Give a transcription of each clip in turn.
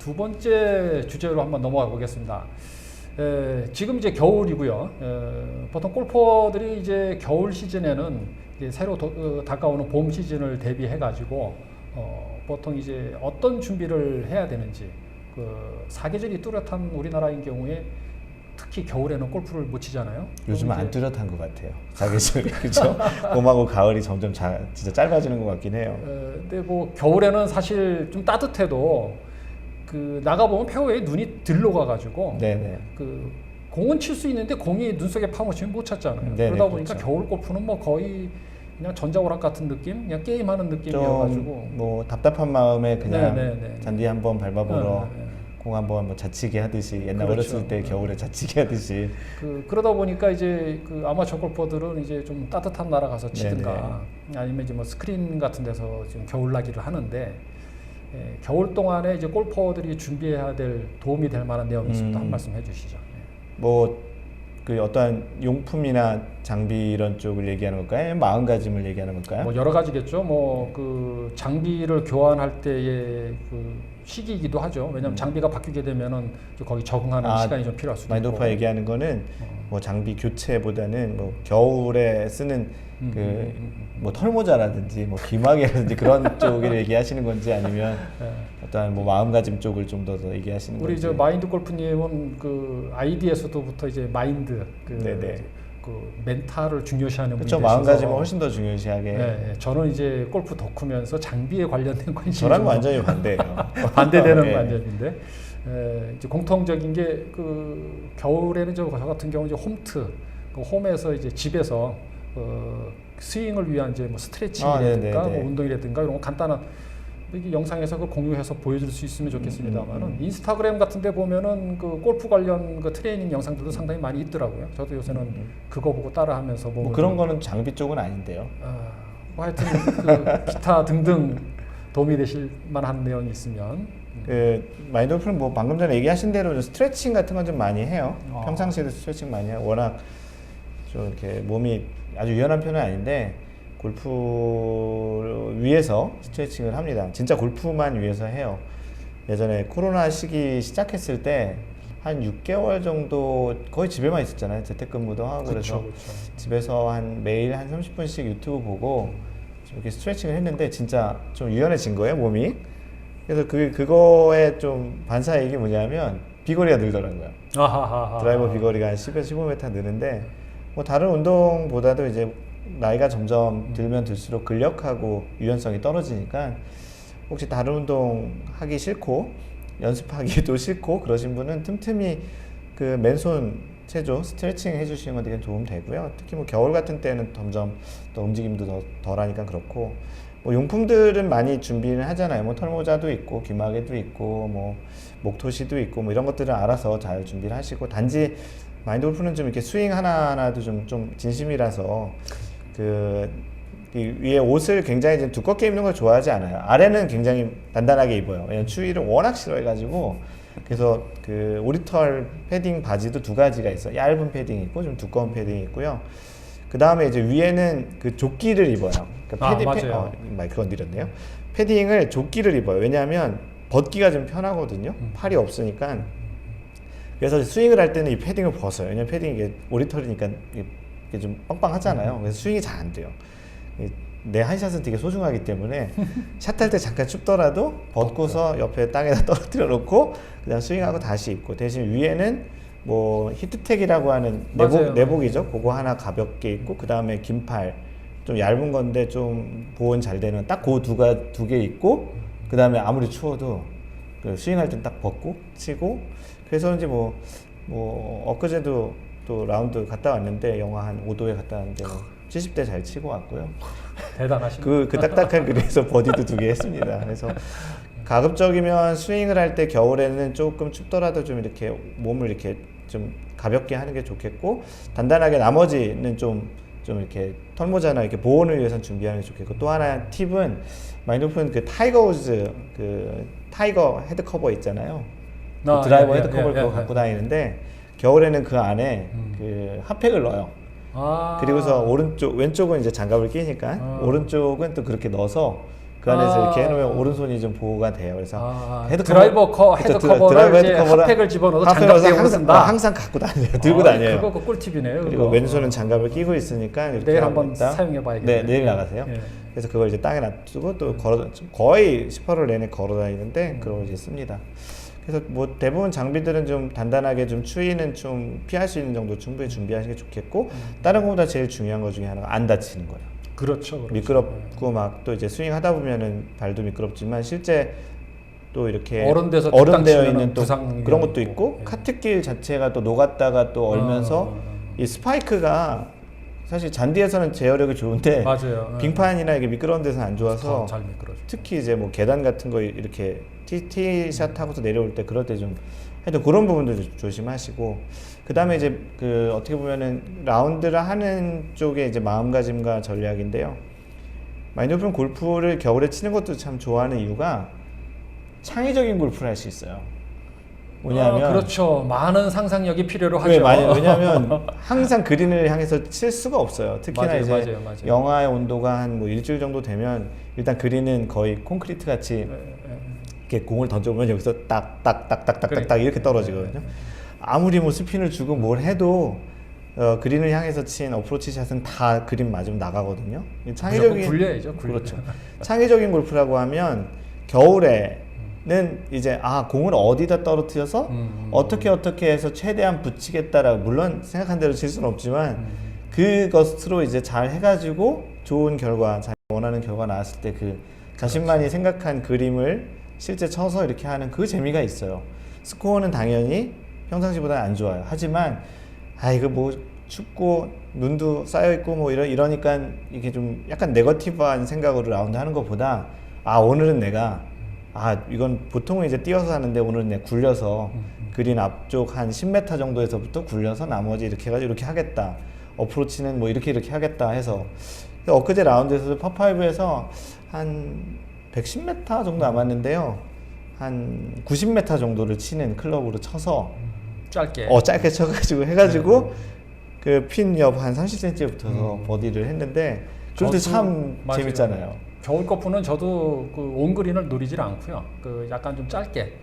두 번째 주제로 한번 넘어가 보겠습니다. 지금 이제 겨울이고요. 보통 골퍼들이 이제 겨울 시즌에는 이제 새로 다가오는 봄 시즌을 대비해 가지고 보통 이제 어떤 준비를 해야 되는지, 그 사계절이 뚜렷한 우리나라인 경우에 특히 겨울에는 골프를 못 치잖아요. 요즘은 안 뚜렷한 것 같아요. 사계절 그렇죠. 봄하고 가을이 점점 진짜 짧아지는 것 같긴 해요. 근데 뭐 겨울에는 사실 좀 따뜻해도 그 나가 보면 페어웨이 눈이 들러가가지고 네네. 그 공은 칠 수 있는데 공이 눈 속에 파묻히면 못 찼잖아요. 네네, 그러다 보니까 그렇죠. 겨울 골프는 뭐 거의 그냥 전자오락 같은 느낌, 그냥 게임하는 느낌이어가지고 뭐 답답한 마음에 그냥 네네네. 잔디 한번 밟아보러 네. 공 한번 뭐 자치기 하듯이 옛날 그렇죠. 어렸을 때 겨울에 자치기 하듯이 그러다 보니까 이제 그 아마추어 골퍼들은 이제 좀 따뜻한 나라 가서 치든가 아니면 이제 뭐 스크린 같은 데서 지금 겨울나기를 하는데 겨울 동안에 이제 골퍼들이 준비해야 될 도움이 될 만한 내용이 있습니다. 한 말씀 해주시죠. 뭐 그 어떠한 용품이나 장비 이런 쪽을 얘기하는 걸까요? 아니면 마음가짐을 얘기하는 걸까요? 뭐 여러 가지겠죠. 뭐 그 장비를 교환할 때의 그 시기이기도 하죠. 왜냐하면 장비가 바뀌게 되면은 거기 적응하는 시간이 좀 필요할 수도 있고. 마인드골프가 얘기하는 거는 뭐 장비 교체보다는 뭐 겨울에 쓰는 뭐 털모자라든지 뭐 귀마개라든지 그런 쪽을 얘기하시는 건지 아니면 어떤 뭐 마음가짐 쪽을 좀 더 얘기하시는 우리 건지. 저 마인드 골프님은 그 아이디에서부터 이제 마인드 그 멘탈을 중요시하는 분이 그렇죠. 되셔서 마음가짐을 훨씬 더 중요시하게. 네, 저는 이제 골프 덕후면서 장비에 관련된 관심이 저랑 완전히 반대예요. 반대되는 네. 관점인데 이제 공통적인 게 그 겨울에는 저 같은 경우 이제 홈트, 그 홈에서 이제 집에서 스윙을 위한 이제 뭐 스트레칭이라든가 뭐 운동이라든가 이런 거 간단한 이게 영상에서 그 공유해서 보여줄 수 있으면 좋겠습니다만은 인스타그램 같은데 보면은 그 골프 관련 그 트레이닝 영상들도 상당히 많이 있더라고요. 저도 요새는 그거 보고 따라하면서 뭐 그런 거는 장비 쪽은 아닌데요. 뭐 하여튼 그 기타 등등 도움이 되실 만한 내용이 있으면 그 마인드골프는 뭐 방금 전에 얘기하신 대로 스트레칭 같은 건 좀 많이 해요. 평상시에도 스트레칭 많이 해요. 워낙 좀 이렇게 몸이 아주 유연한 편은 아닌데 골프 위해서 스트레칭을 합니다. 진짜 골프만 위해서 해요. 예전에 코로나 시기 시작했을 때 한 6개월 정도 거의 집에만 있었잖아요. 재택근무도 하고 그래서 집에서 한 매일 한 30분씩 유튜브 보고 이렇게 스트레칭을 했는데 진짜 좀 유연해진 거예요, 몸이. 그래서 그거에 좀 반사이익이 뭐냐면 비거리가 늘더라고요. 드라이버 비거리가 한 10에서 15m 느는데 뭐 다른 운동보다도 이제 나이가 점점 들면 들수록 근력하고 유연성이 떨어지니까 혹시 다른 운동 하기 싫고 연습하기도 싫고 그러신 분은 틈틈이 그 맨손 체조 스트레칭 해주시는 건 되게 도움 되고요. 특히 뭐 겨울 같은 때는 점점 또 움직임도 덜하니까 그렇고 뭐 용품들은 많이 준비를 하잖아요. 뭐 털모자도 있고 귀마개도 있고 뭐 목토시도 있고 뭐 이런 것들은 알아서 잘 준비를 하시고 단지 마인드골프는 좀 이렇게 스윙 하나하나도 좀 진심이라서 그 위에 옷을 굉장히 좀 두껍게 입는 걸 좋아하지 않아요. 아래는 굉장히 단단하게 입어요. 왜냐면 추위를 워낙 싫어해가지고. 그래서 그 오리털 패딩 바지도 두 가지가 있어요. 얇은 패딩이 있고 좀 두꺼운 패딩이 있고요. 그 다음에 이제 위에는 그 조끼를 입어요. 그러니까 맞아요. 그건 느렸네요. 패딩을 조끼를 입어요. 왜냐하면 벗기가 좀 편하거든요. 팔이 없으니까. 그래서 스윙을 할 때는 이 패딩을 벗어요. 왜냐면 패딩이 이게 오리털이니까 이게 좀 빵빵하잖아요. 그래서 스윙이 잘 안 돼요. 내 한 샷은 되게 소중하기 때문에 샷할 때 잠깐 춥더라도 벗고서 옆에 땅에다 떨어뜨려 놓고 그냥 스윙하고 다시 입고 대신 위에는 뭐 히트텍이라고 하는 내복이죠. 그거 하나 가볍게 입고 그 다음에 긴팔 좀 얇은 건데 좀 보온 잘 되는 딱 그 두 개 입고 그 다음에 아무리 추워도 그 스윙할 땐 딱 벗고 치고 그래서 이제 뭐 엊그제도 또 라운드 갔다 왔는데 영하 한 5도에 갔다 왔는데 70대 잘 치고 왔고요. 대단하십니다. 그 딱딱한 그래서 버디도 2개 했습니다. 그래서 가급적이면 스윙을 할 때 겨울에는 조금 춥더라도 좀 이렇게 몸을 이렇게 좀 가볍게 하는 게 좋겠고 단단하게 나머지는 좀 이렇게 털모자나 이렇게 보온을 위해서 준비하는 게 좋겠고 또 하나 팁은 마인드골프는 그 타이거 우즈 그 타이거 헤드 커버 있잖아요. 그 드라이버 헤드 커버를 그거 갖고 다니는데 겨울에는 그 안에 그 핫팩을 넣어요. 그리고서 왼쪽은 이제 장갑을 끼니까 오른쪽은 또 그렇게 넣어서 그 안에서 이렇게 해놓으면 오른손이 좀 보호가 돼요. 그래서 헤드 커버를 이제 핫팩을 집어넣어서 장갑 대고 쓴다. 항상 갖고 다녀요. 들고 다녀요. 그거 꿀팁이네요. 그리고 그거. 왼손은 장갑을 끼고 있으니까 이렇게 내일 한번 사용해봐야겠네요. 네, 내일 나가세요. 예. 그래서 그걸 이제 땅에 놔두고 또 거의 18월 내내 걸어 다니는데 그걸 이제 씁니다. 그래서 뭐 대부분 장비들은 좀 단단하게 좀 추위는 좀 피할 수 있는 정도 충분히 준비하시는 게 좋겠고 다른 것보다 제일 중요한 것 중에 하나가 안 다치는 거예요. 그렇죠. 미끄럽고 막 또 이제 스윙 하다 보면은 발도 미끄럽지만 실제 또 이렇게 얼음되어 있는 또 부상 그런 것도 있고 카트길 자체가 또 녹았다가 또 얼면서 이 스파이크가 사실 잔디에서는 제어력이 좋은데 맞아요. 빙판이나 이게 미끄러운 데서는 안 좋아서 잘 미끄러져. 특히 이제 뭐 계단 같은 거 이렇게 티샷 하고서 내려올 때 그럴 때 좀 하여튼 그런 부분들 조심하시고 그 다음에 이제 그 어떻게 보면은 라운드를 하는 쪽에 이제 마음가짐과 전략인데요. 마인드 오픈 골프를 겨울에 치는 것도 참 좋아하는 이유가 창의적인 골프를 할 수 있어요. 뭐냐면 그렇죠. 많은 상상력이 필요로 하죠. 왜냐하면 항상 그린을 향해서 칠 수가 없어요. 특히나 맞아요, 이제 맞아요. 영하의 온도가 한 뭐 일주일 정도 되면 일단 그린은 거의 콘크리트 같이 이렇게 공을 던져보면 여기서 딱딱딱딱딱딱 이렇게 떨어지거든요. 아무리 뭐 스핀을 주고 뭘 해도 그린을 향해서 친 어프로치 샷은 다 그린 맞으면 나가거든요. 창의적인 굴려야죠. 그렇죠. 창의적인 골프라고 하면 겨울에는 이제 공을 어디다 떨어뜨려서 어떻게 해서 최대한 붙이겠다라고 물론 생각한 대로 칠 수는 없지만 그것으로 이제 잘 해가지고 좋은 결과, 자기가 원하는 결과 나왔을 때 그 자신만이 생각한 그림을 실제 쳐서 이렇게 하는 그 재미가 있어요. 스코어는 당연히 평상시보다 안 좋아요. 하지만 이거 뭐 춥고 눈도 쌓여 있고 뭐 이러니까 이게 좀 약간 네거티브한 생각으로 라운드 하는 것보다 오늘은 내가 이건 보통은 이제 뛰어서 하는데 오늘은 내가 굴려서 그린 앞쪽 한 10m 정도에서부터 굴려서 나머지 이렇게 해가지고 이렇게 하겠다. 어프로치는 뭐 이렇게 하겠다 해서 엊그제 라운드에서도 파5에서 한 110m 정도 남았는데요. 한 90m 정도를 치는 클럽으로 쳐서 짧게 쳐가지고 해가지고 그 핀 옆 한 30cm에 붙어서 버디를 했는데 그것도 참 재밌잖아요. 겨울 골프는 저도 그 온그린을 노리질 않고요. 그 약간 좀 짧게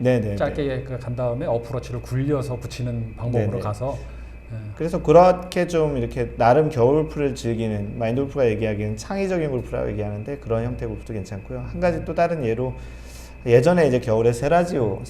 간 다음에 어프로치를 굴려서 붙이는 방법으로 가서. 그래서 그렇게 좀 이렇게 나름 겨울 골프를 즐기는 마인드 골프가 얘기하기는 창의적인 골프라고 얘기하는데 그런 형태 골프도 괜찮고요. 한 가지 또 다른 예로 예전에 이제 겨울에 세라지오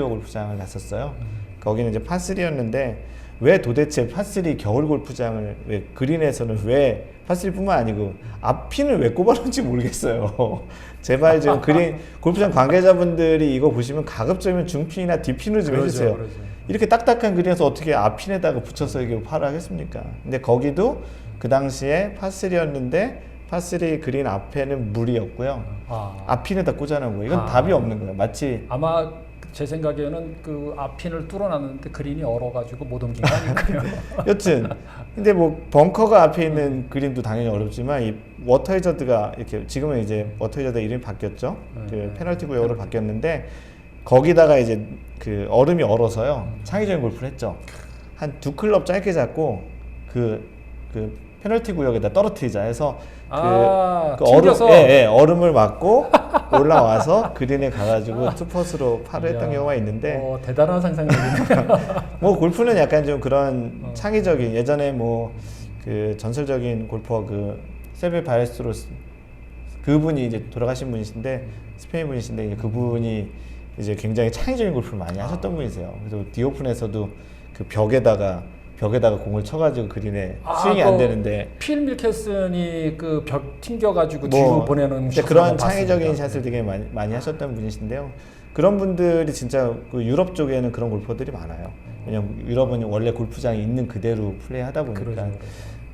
골프장을 갔었어요. 거기는 이제 파3였는데 왜 도대체 파3 겨울 골프장을 왜 그린에서는 왜 파3뿐만 아니고 앞핀을 왜 꼽아놓은지 모르겠어요. 제발 좀 그린 골프장 관계자분들이 이거 보시면 가급적이면 중핀이나 뒷핀을 좀 해주세요. 이렇게 딱딱한 그린에서 어떻게 앞핀에다가 붙여서 이게 파를 하겠습니까? 근데 거기도 그 당시에 파3였는데 파3 그린 앞에는 물이었고요. 앞핀에다 꽂아놓은 거예요. 이건 답이 없는 거예요. 마치 아마 제 생각에는 그 앞핀을 뚫어놨는데 그린이 얼어가지고 못 옮긴 거 아닐까요? 여튼 근데 뭐 벙커가 앞에 있는 그린도 당연히 어렵지만 이 워터 해저드가 이렇게 지금은 이제 워터 해저드 이름이 바뀌었죠. 그 페널티 구역으로 바뀌었는데 거기다가 이제 그 얼음이 얼어서요. 창의적인 골프를 했죠. 한 2클럽 짧게 잡고 그 페널티 구역에다 떨어뜨리자 해서 얼음을 맞고 올라와서 그린에 가가지고 투퍼스로 파를 했던 경우가 있는데 대단한 상상력이네요. 뭐 골프는 약간 좀 그런 창의적인 예전에 뭐 그 전설적인 골퍼 그 세베 바에스토로스 그분이 이제 돌아가신 분이신데 스페인 분이신데 이제 그분이 이제 굉장히 창의적인 골프를 많이 하셨던 분이세요. 그래서 디오픈에서도 그 벽에다가 공을 쳐가지고 그린에 스윙이 안 되는데 필 밀켈슨이 그 벽 튕겨가지고 뒤로 보내는 그런 창의적인 샷을 되게 많이 하셨던 분이신데요. 그런 분들이 진짜 그 유럽 쪽에는 그런 골퍼들이 많아요. 왜냐면 유럽은 원래 골프장이 있는 그대로 플레이하다 보니까.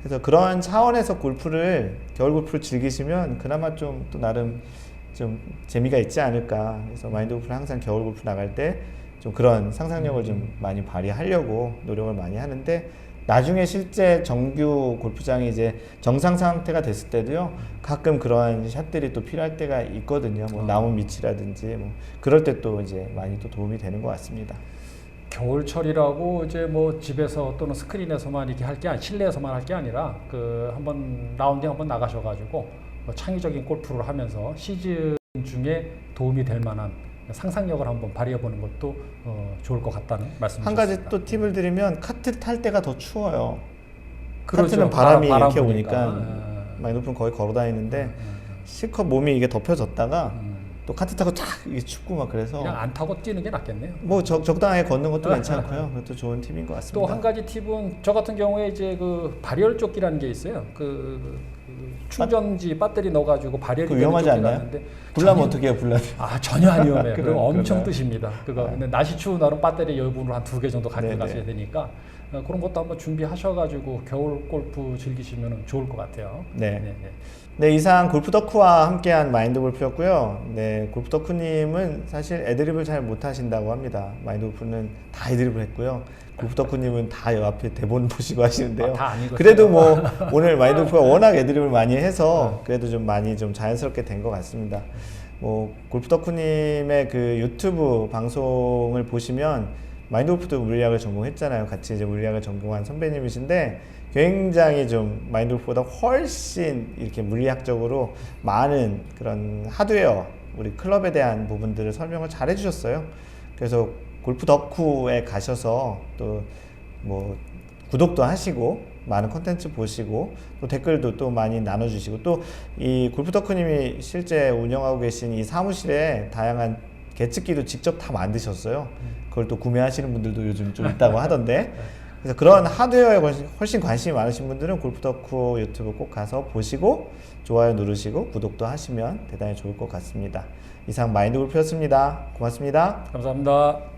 그래서 그런 차원에서 겨울 골프를 즐기시면 그나마 좀 또 나름 좀 재미가 있지 않을까. 그래서 마인드 골프를 항상 겨울 골프 나갈 때 좀 그런 상상력을 좀 많이 발휘하려고 노력을 많이 하는데 나중에 실제 정규 골프장이 이제 정상 상태가 됐을 때도요 가끔 그러한 샷들이 또 필요할 때가 있거든요. 뭐 나무 밑이라든지 뭐 그럴 때 또 이제 많이 또 도움이 되는 것 같습니다. 겨울철이라고 이제 뭐 집에서 또는 스크린에서만 이렇게 할 게 실내에서만 할 게 아니라 그 한번 라운딩 한번 나가셔가지고 뭐 창의적인 골프를 하면서 시즌 중에 도움이 될 만한 상상력을 한번 발휘해 보는 것도 좋을 것 같다는 말씀이셨습니다. 한 가지 또 팁을 드리면 카트 탈 때가 더 추워요. 그렇죠. 카트는 바람이 바람 이렇게 부니까. 오니까 많이 높으면 거의 걸어 다니는데 실컷 몸이 이게 덮여졌다가 또 카트 타고 탁 이게 춥고 막 그래서 그냥 안 타고 뛰는 게 낫겠네요. 뭐 적당하게 걷는 것도 괜찮고요. 그것도 좋은 팁인 것 같습니다. 또 한 가지 팁은 저 같은 경우에 이제 그 발열 조끼라는 게 있어요. 그 충전지 배터리 넣어가지고 발열이 되는 위험하지 조끼가 않나요? 있는데 불나면 어떻게 해요? 불나면? 전혀 안 위험해요. 그럼, 그거 엄청 그러면. 뜨십니다. 그거 근데 날씨 추운 날은 배터리 여분으로 한 2개 정도 가지고 네네. 가셔야 되니까 그런 것도 한번 준비하셔가지고 겨울 골프 즐기시면 좋을 것 같아요. 네. 네, 이상 골프 덕후와 함께한 마인드 골프였고요. 네, 골프 덕후님은 사실 애드립을 잘 못하신다고 합니다. 마인드 골프는 다 애드립을 했고요. 골프 덕후님은 다 옆에 대본 보시고 하시는데요. 다 안 읽었어요. 그래도 뭐 오늘 마인드 골프가 워낙 애드립을 많이 해서 그래도 좀 많이 좀 자연스럽게 된 것 같습니다. 뭐 골프 덕후님의 그 유튜브 방송을 보시면 마인드 골프도 물리학을 전공했잖아요. 같이 이제 물리학을 전공한 선배님이신데 굉장히 좀 마인드 골프보다 훨씬 이렇게 물리학적으로 많은 그런 하드웨어, 우리 클럽에 대한 부분들을 설명을 잘 해주셨어요. 그래서 골프 덕후에 가셔서 또 뭐 구독도 하시고 많은 컨텐츠 보시고 또 댓글도 또 많이 나눠주시고 또 이 골프 덕후님이 실제 운영하고 계신 이 사무실에 다양한 계측기도 직접 다 만드셨어요. 그걸 또 구매하시는 분들도 요즘 좀 있다고 하던데 그래서 그런 하드웨어에 훨씬 관심이 많으신 분들은 골프 덕후 유튜브 꼭 가서 보시고 좋아요 누르시고 구독도 하시면 대단히 좋을 것 같습니다. 이상 마인드 골프였습니다. 고맙습니다. 감사합니다.